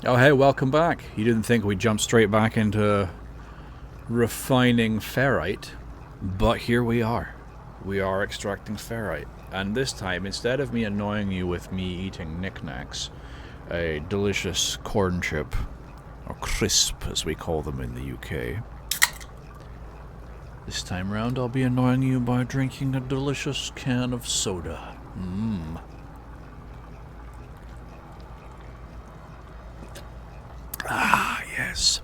Oh hey, welcome back. You didn't think we'd jump straight back into refining ferrite, but here we are. We are extracting ferrite. And this time, instead of me annoying you with me eating knickknacks, a delicious corn chip, or crisp as we call them in the UK, this time round I'll be annoying you by drinking a delicious can of soda. Ah, yes.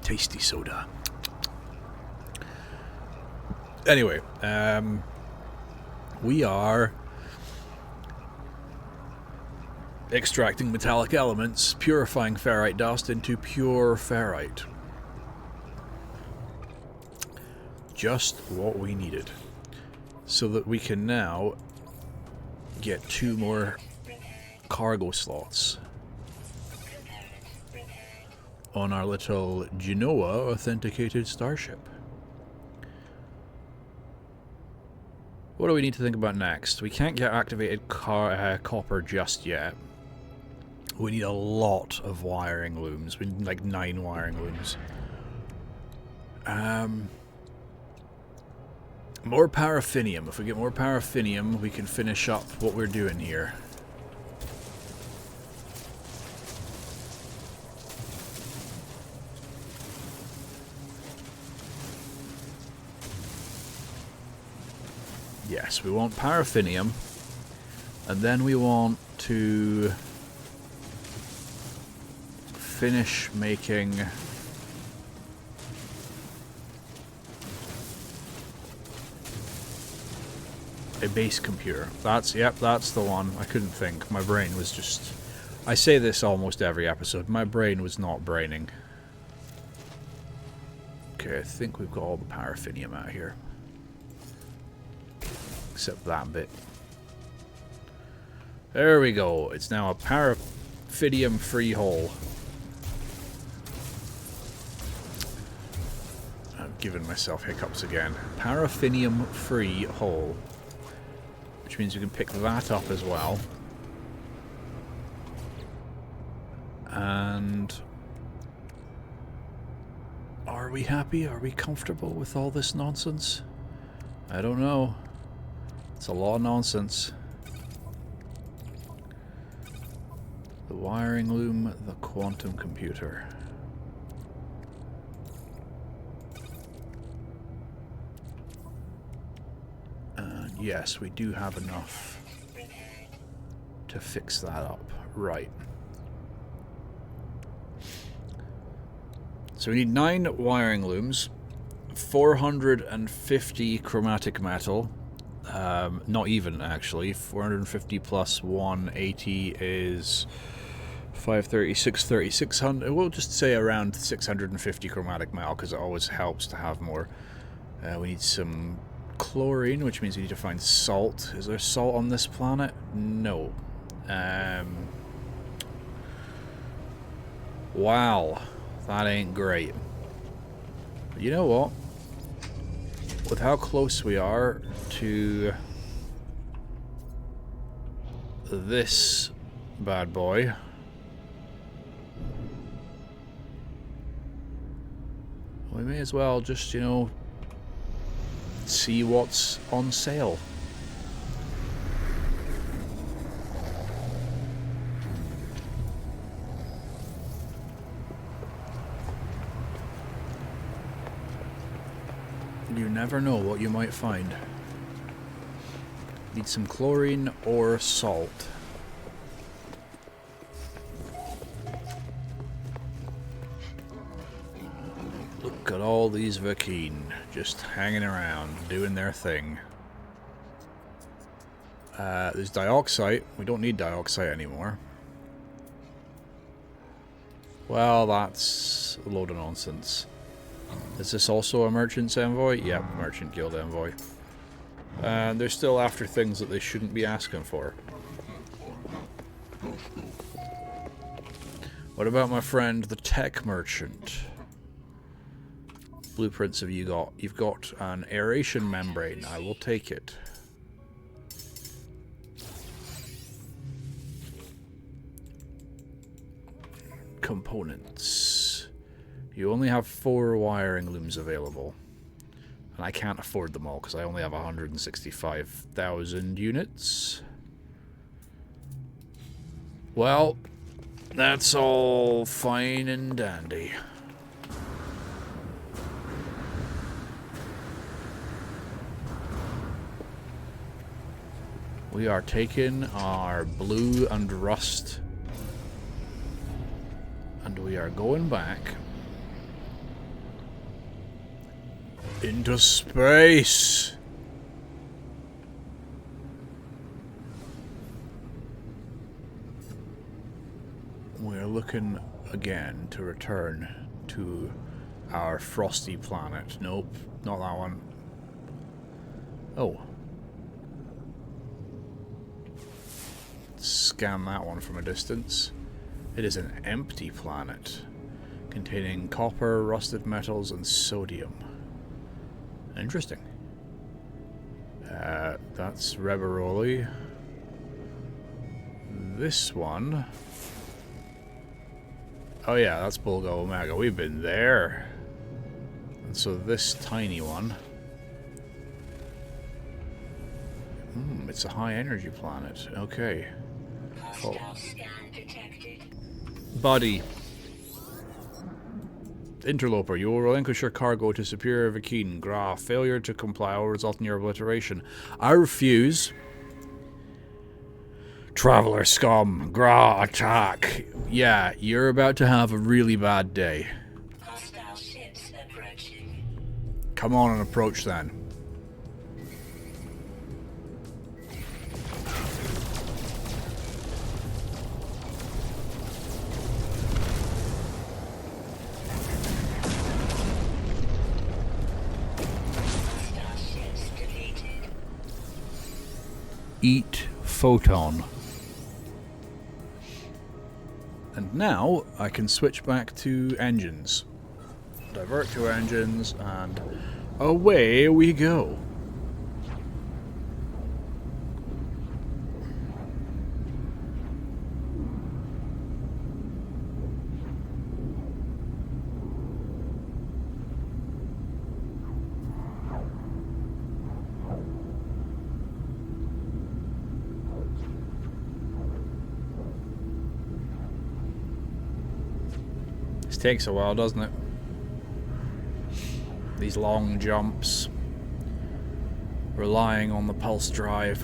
Tasty soda. Anyway, we are extracting metallic elements, purifying ferrite dust into pure ferrite. Just what we needed. So that we can now get 2 more cargo slots on our little Genoa authenticated starship. What do we need to think about next? We can't get activated copper just yet. We need a lot of wiring looms. We need like 9 wiring looms. More paraffinium. If we get more paraffinium, we can finish up what we're doing here. Yes, we want paraffinium, and then we want to finish making a base computer. That's the one. I couldn't think. My brain was just... I say this almost every episode. My brain was not braining. Okay, I think we've got all the paraffinium out here. Except that bit. There we go. It's now a paraffinium-free hole. I'm giving myself hiccups again. Paraffinium-free hole. Which means we can pick that up as well. And... are we happy? Are we comfortable with all this nonsense? I don't know. It's a lot of nonsense. The wiring loom, the quantum computer. And yes, we do have enough to fix that up. Right. So we need 9 wiring looms, 450 chromatic metal. Not even, actually. 450 plus 180 is 530, 630, 600. We'll just say around 650 chromatic metal, because it always helps to have more. We need some chlorine, which means we need to find salt. Is there salt on this planet? No. Wow. That ain't great. But you know what? With how close we are to this bad boy, we may as well just, you know, see what's on sale. You never know what you might find. Need some chlorine or salt. Look at all these Vakeen just hanging around, doing their thing. There's dioxite. We don't need dioxite anymore. Well, that's a load of nonsense. Is this also a merchant's envoy? Yep, merchant guild envoy. And they're still after things that they shouldn't be asking for. What about my friend, the tech merchant? Blueprints have you got? You've got an aeration membrane. I will take it. components. You only have 4 wiring looms available. And I can't afford them all because I only have 165,000 units. Well, that's all fine and dandy. We are taking our blue and rust and we are going back into space. We're looking again to return to our frosty planet. Nope, not that one. Oh. Scan that one from a distance. It is an empty planet containing copper, rusted metals, and sodium. Interesting. That's Rebaroli. This one. Oh yeah, that's Bulga Omega. We've been there. And so this tiny one. It's a high energy planet. Okay. Oh. Buddy. Interloper, you will relinquish your cargo to Superior Vakeen. Gra, failure to comply will result in your obliteration. I refuse. Traveler scum. Gra, attack. Yeah, you're about to have a really bad day. Hostile ships approaching. Come on and approach then. Eat photon. And now I can switch back to engines. Divert to engines and away we go. This takes a while, doesn't it? These long jumps, relying on the pulse drive.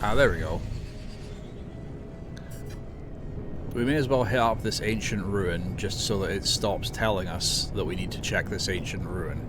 Ah, there we go. We may as well hit up this ancient ruin just so that it stops telling us that we need to check this ancient ruin.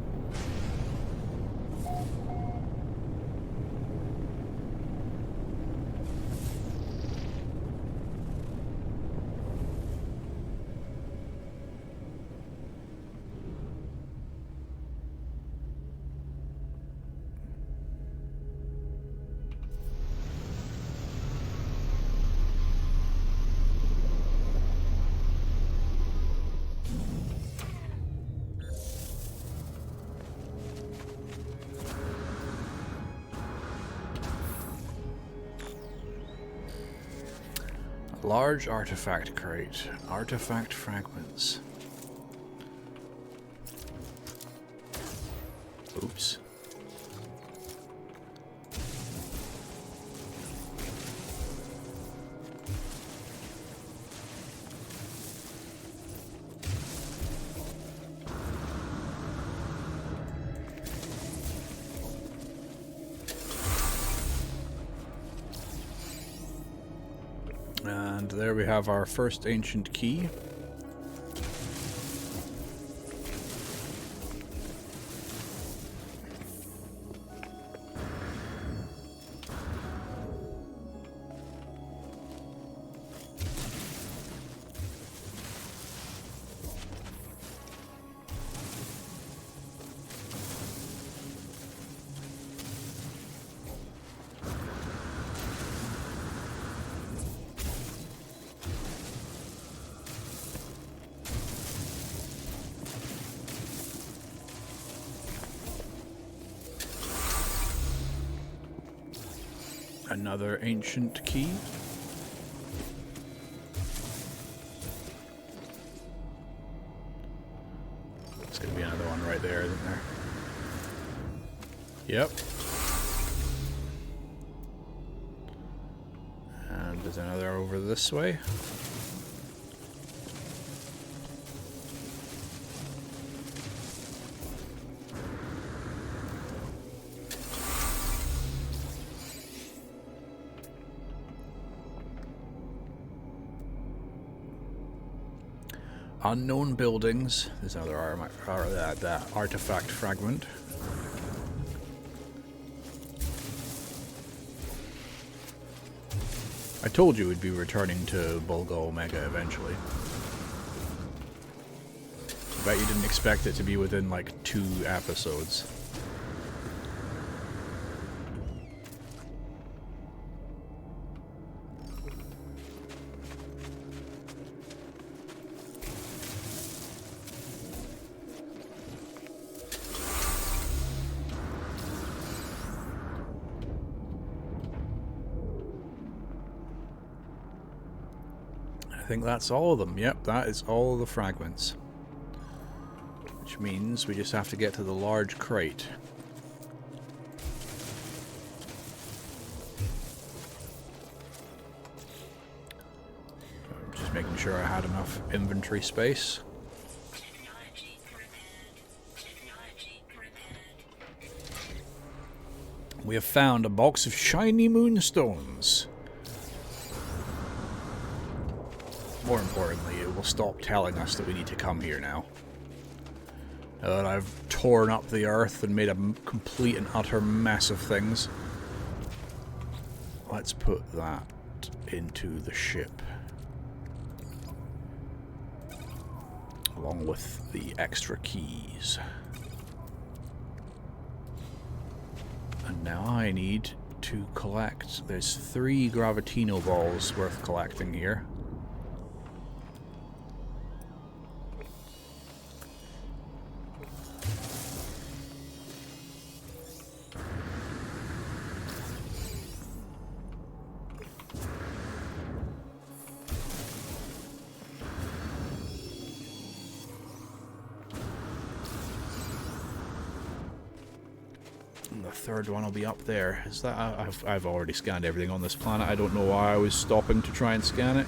Large artifact crate. Artifact fragments. Oops. And there we have our first ancient key. Another ancient key. There's going to be another one right there, isn't there? Yep. And there's another over this way. Unknown buildings. There's another artifact fragment. I told you we'd be returning to Bulga Omega eventually. I bet you didn't expect it to be within like 2 episodes. I think that's all of them. Yep, that is all of the fragments. Which means we just have to get to the large crate. I'm just making sure I had enough inventory space. We have found a box of shiny moonstones. More importantly, it will stop telling us that we need to come here now. Now that I've torn up the earth and made a complete and utter mess of things. Let's put that into the ship. Along with the extra keys. And now I need to collect... There's 3 Gravitino balls worth collecting here. The third one will be up there. Is that... I've already scanned everything on this planet. I don't know why I was stopping to try and scan it.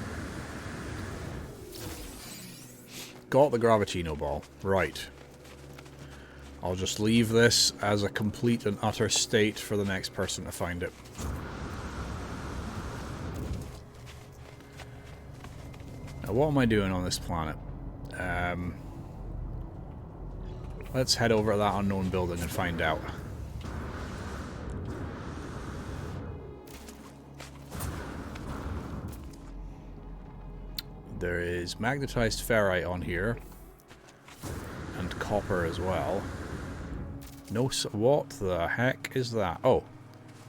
Got the Gravitino ball. Right. I'll just leave this as a complete and utter state for the next person to find it. Now, what am I doing on this planet? Let's head over to that unknown building and find out. There is magnetized ferrite on here. And copper as well. No, what the heck is that? Oh,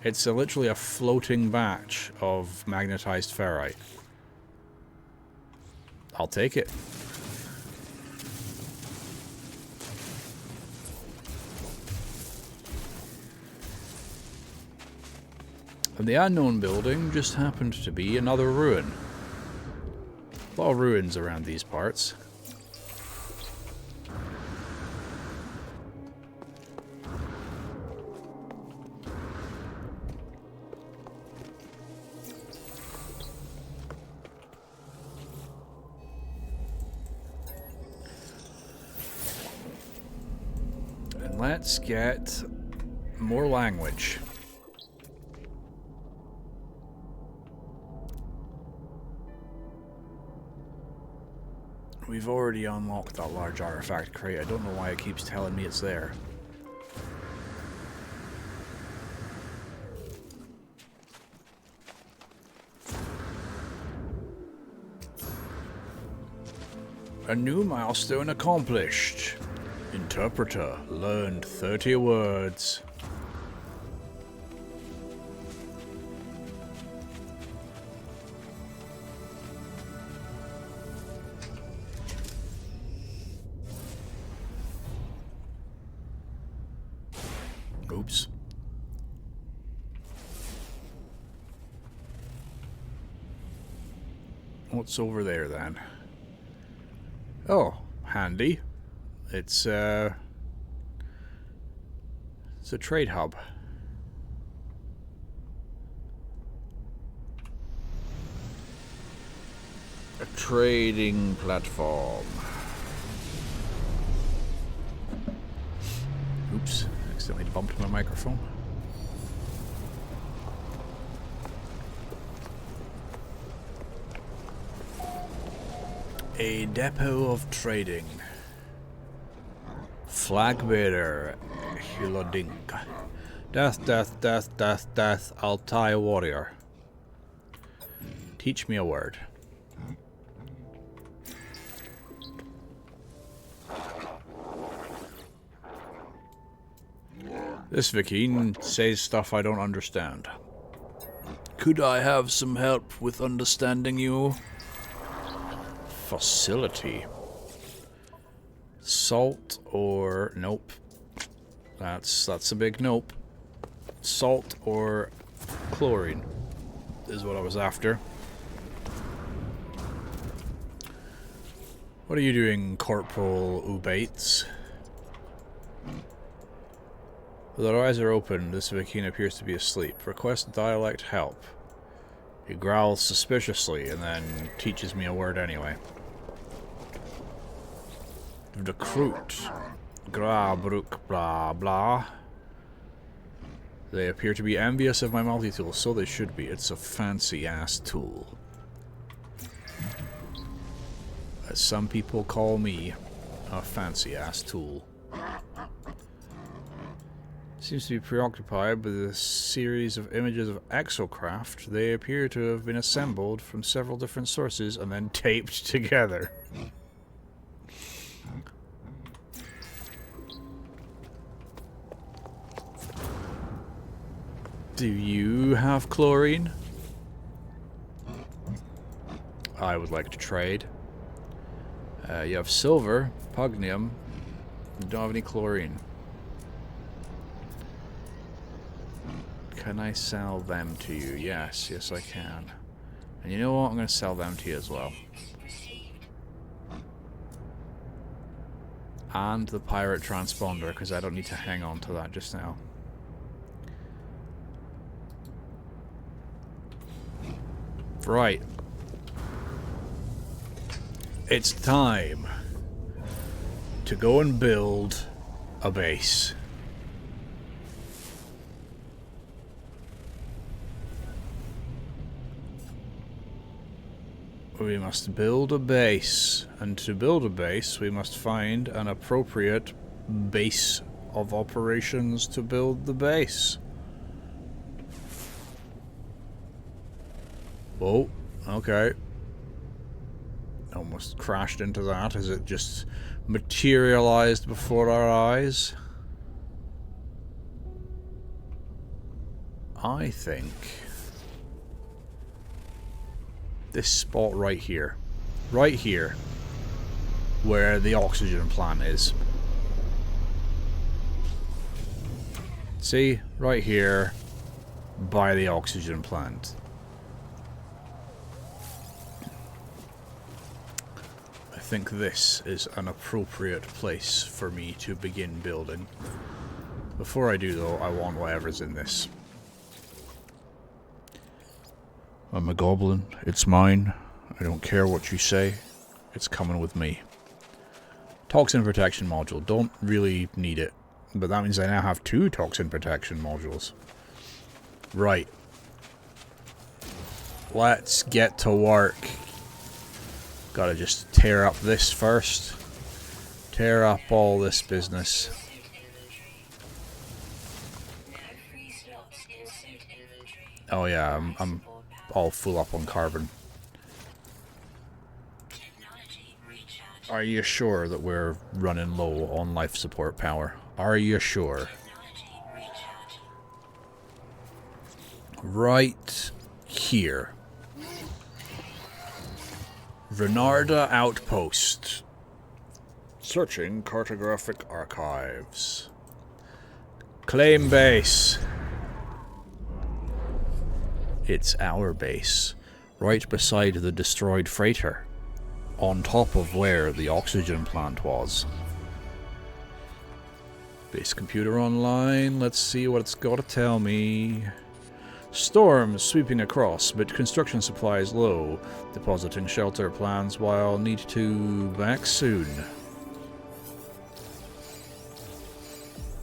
it's literally a floating batch of magnetized ferrite. I'll take it. And the unknown building just happened to be another ruin. A lot of ruins around these parts. And let's get more language. We've already unlocked that large artifact crate. I don't know why it keeps telling me it's there. A new milestone accomplished. Interpreter learned 30 words. Oops. What's over there then? Oh, handy. It's a trade hub. A trading platform. Oops, accidentally bumped my microphone. A depot of trading. Flag bearer, Hilodink. Death, death, death, death, death, Altai warrior. Teach me a word. This Viking says stuff I don't understand. Could I have some help with understanding you? Facility. Salt or... nope. That's a big nope. Salt or chlorine is what I was after. What are you doing, Corporal Ubates? With our eyes are open, this Viking appears to be asleep. Request dialect help. He growls suspiciously and then teaches me a word anyway. Recruit. Grabruk blah blah. They appear to be envious of my multi-tool, so they should be. It's a fancy-ass tool. As some people call me, a fancy-ass tool. Seems to be preoccupied with a series of images of exocraft. They appear to have been assembled from several different sources and then taped together. Do you have chlorine? I would like to trade. You have silver, pugnium. You don't have any chlorine. Can I sell them to you? Yes, yes I can. And you know what? I'm going to sell them to you as well. And the pirate transponder, because I don't need to hang on to that just now. Right. It's time to go and build a base. We must build a base, and to build a base we must find an appropriate base of operations to build the base. Whoa, okay. Almost crashed into that as it just materialized before our eyes. I think this spot right here, where the oxygen plant is. See, right here by the oxygen plant. I think this is an appropriate place for me to begin building. Before I do though, I want whatever's in this. I'm a goblin. It's mine. I don't care what you say. It's coming with me. Toxin protection module. Don't really need it. But that means I now have 2 toxin protection modules. Right. Let's get to work. Gotta just tear up this first. Tear up all this business. Oh yeah, I'm all full up on carbon. Are you sure that we're running low on life support power? Are you sure? Right here. Renarda Outpost. Searching cartographic archives. Claim base. It's our base. right beside the destroyed freighter, on top of where the oxygen plant was. Base computer online, let's see what it's got to tell me. Storms sweeping across, but construction supplies low. Depositing shelter plans while need to back soon.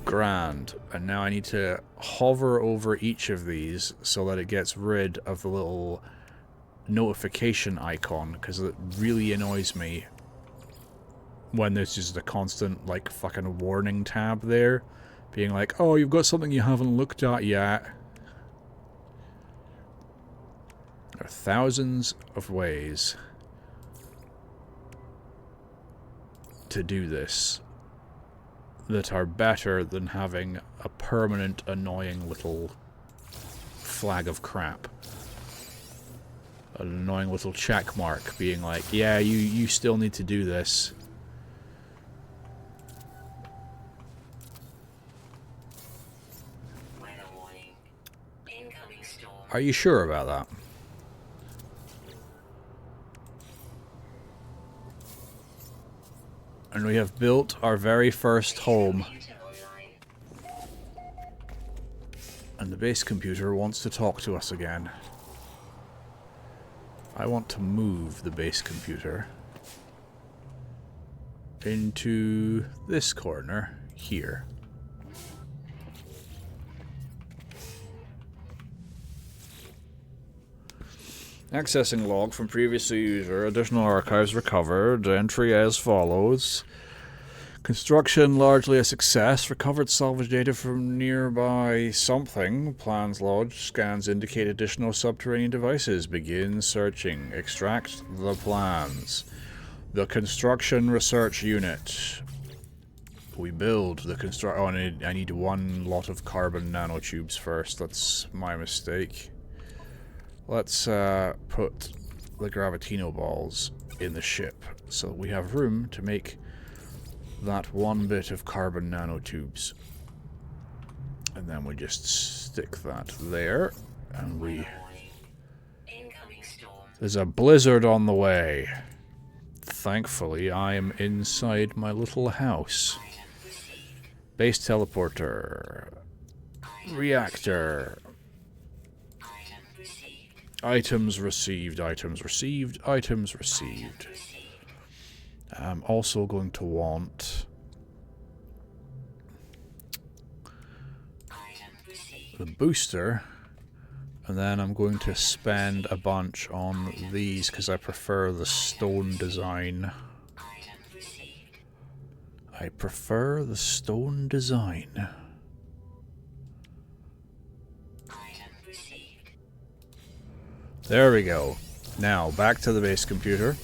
Grand. And now I need to hover over each of these so that it gets rid of the little notification icon, because it really annoys me when there's just a constant, like, fucking warning tab there, being like, oh, you've got something you haven't looked at yet. There are thousands of ways to do this that are better than having a permanent, annoying little flag of crap. An annoying little check mark being like, yeah, you still need to do this. Are you sure about that? And we have built our very first home. And the base computer wants to talk to us again. I want to move the base computer into this corner here. Accessing log from previous user. Additional archives recovered. Entry as follows. Construction largely a success. Recovered salvage data from nearby something. Plans lodged. Scans indicate additional subterranean devices. Begin searching. Extract the plans. The construction research unit. We build the construct. Oh, I need one lot of carbon nanotubes first. That's my mistake. Let's put the gravitino balls in the ship so we have room to make that one bit of carbon nanotubes. And then we just stick that there, and we... There's a blizzard on the way. Thankfully, I am inside my little house. Base teleporter. Reactor. Items received, items received, items received. I'm also going to want the booster, and then I'm going to spend a bunch on these because I prefer the stone design. I prefer the stone design. There we go. Now, back to the base computer.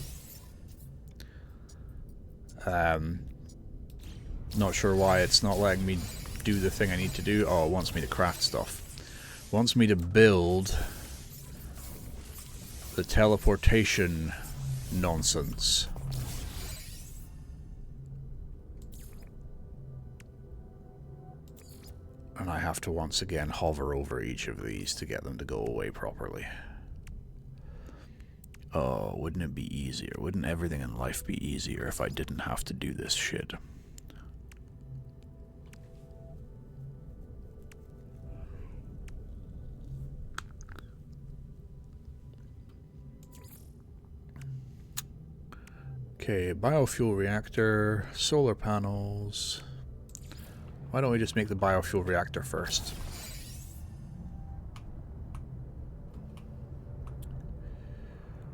Not sure why it's not letting me do the thing I need to do. Oh, it wants me to craft stuff. It wants me to build the teleportation nonsense. And I have to once again hover over each of these to get them to go away properly. Oh, wouldn't it be easier? Wouldn't everything in life be easier if I didn't have to do this shit? Okay, biofuel reactor, solar panels. Why don't we just make the biofuel reactor first?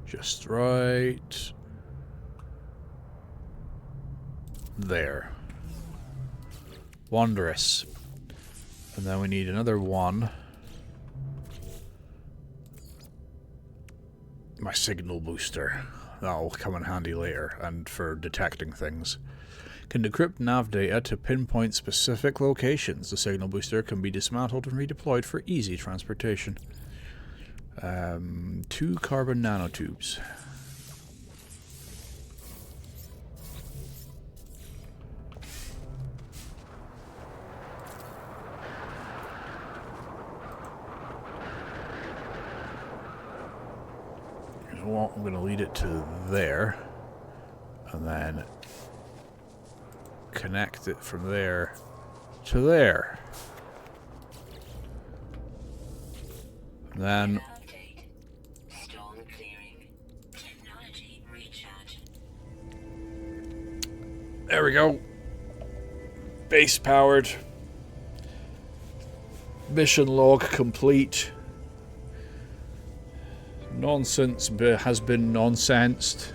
Just right there. Wondrous. And then we need another one. My signal booster. That'll come in handy later, and for detecting things. Can decrypt nav data to pinpoint specific locations. The signal booster can be dismantled and redeployed for easy transportation. 2 carbon nanotubes. know what? I'm going to lead it to there. And then connect it from there to there. And then... Storm clearing. Technology recharge. There we go. Base powered. Mission log complete. Nonsense has been nonsensed.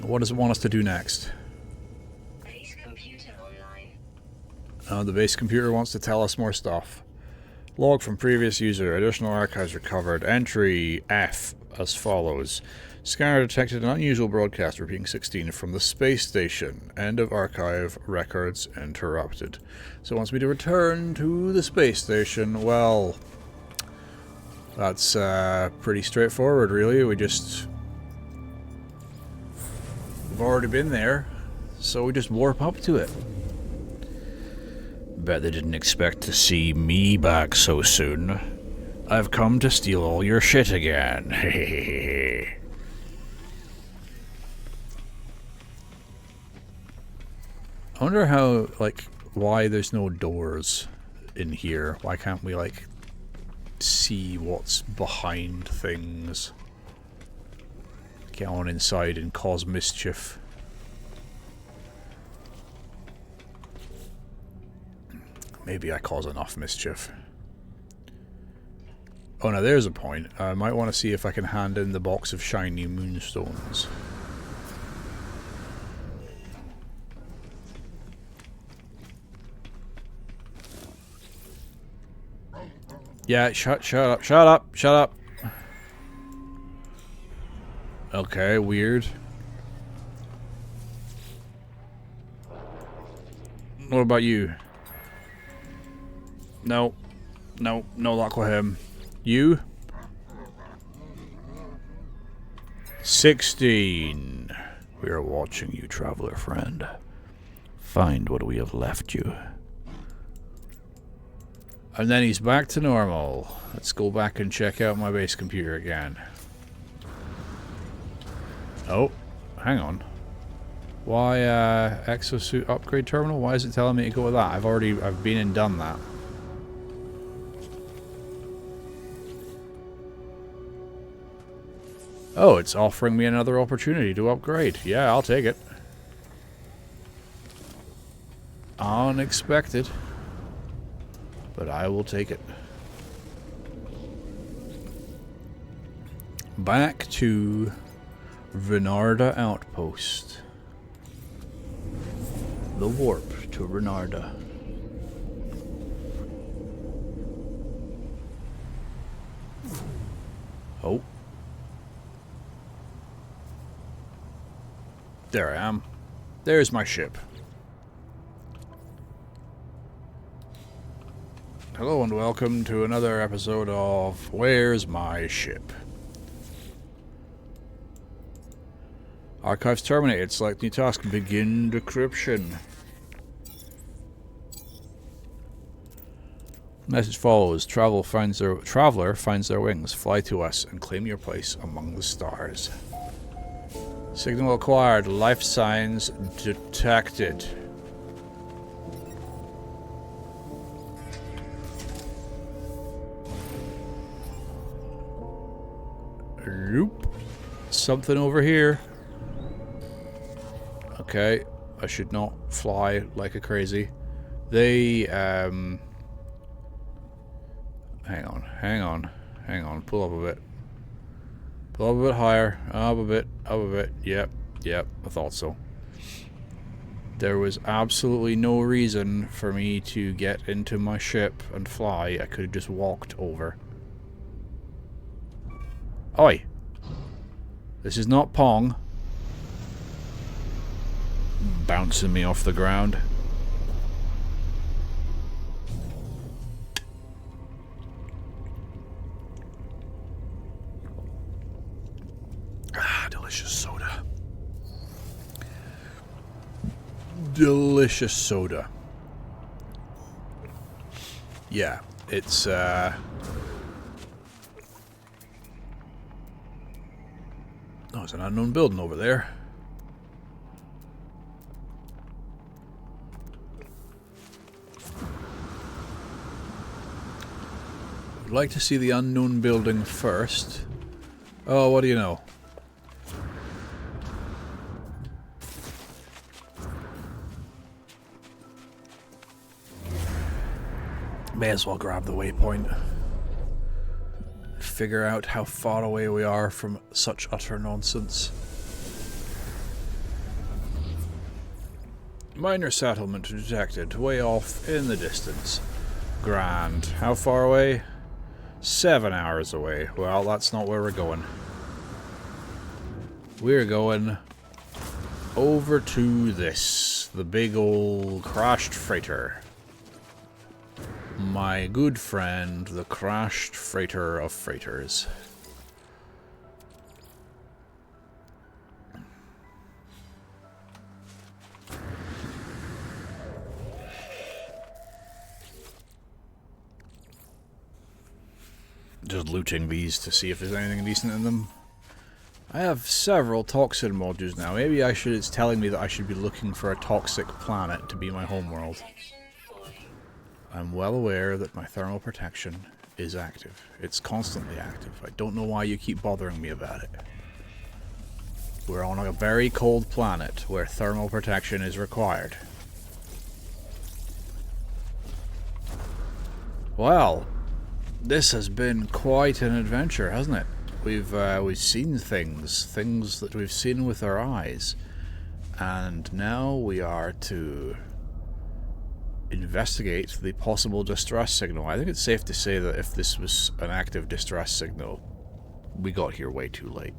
What does it want us to do next? Base computer online. The base computer wants to tell us more stuff. Log from previous user. Additional archives recovered. Entry F as follows. Scanner detected an unusual broadcast repeating 16 from the space station. End of archive. Records interrupted. So it wants me to return to the space station. Well, that's pretty straightforward, really. We've already been there, so we just warp up to it. Bet they didn't expect to see me back so soon. I've come to steal all your shit again. Hehehe. I wonder how, like, why there's no doors in here. Why can't we, like, see what's behind things? Get on inside and cause mischief. Maybe I cause enough mischief. Oh, now there's a point. I might want to see if I can hand in the box of shiny moonstones. Yeah, shut up. Okay, weird. What about you? No, no luck with him. You? 16. We are watching you, traveler friend. Find what we have left you. And then he's back to normal. Let's go back and check out my base computer again. Oh, hang on. Why, exosuit upgrade terminal? Why is it telling me to go with that? I've been and done that. Oh, it's offering me another opportunity to upgrade. Yeah, I'll take it. Unexpected. But I will take it. Back to Renarda Outpost. The warp to Renarda. Oh. There I am. There's my ship. Hello and welcome to another episode of Where's My Ship? Archives terminated. Select new task. Begin decryption. Message follows. Traveler finds their wings. Fly to us and claim your place among the stars. Signal acquired. Life signs detected. Nope. Something over here. Okay. I should not fly like a crazy. They, hang on. Pull up a bit. Pull up a bit higher. Up a bit. Yep. I thought so. There was absolutely no reason for me to get into my ship and fly. I could have just walked over. Oi! This is not Pong. Bouncing me off the ground. Ah, delicious soda. Delicious soda. Yeah, it's there's an unknown building over there. I'd like to see the unknown building first. Oh, what do you know? May as well grab the waypoint. Figure out how far away we are from such utter nonsense. Minor settlement detected, way off in the distance. Grand. How far away? 7 hours away. Well, that's not where we're going. We're going over to this. The big old crashed freighter. My good friend, the crashed freighter of freighters. Just looting these to see if there's anything decent in them. I have several toxin modules now. Maybe it's telling me that I should be looking for a toxic planet to be my homeworld. I'm well aware that my thermal protection is active. It's constantly active. I don't know why you keep bothering me about it. We're on a very cold planet where thermal protection is required. Well, this has been quite an adventure, hasn't it? We've seen things that we've seen with our eyes, and now we are to investigate the possible distress signal. I think it's safe to say that if this was an active distress signal, we got here way too late.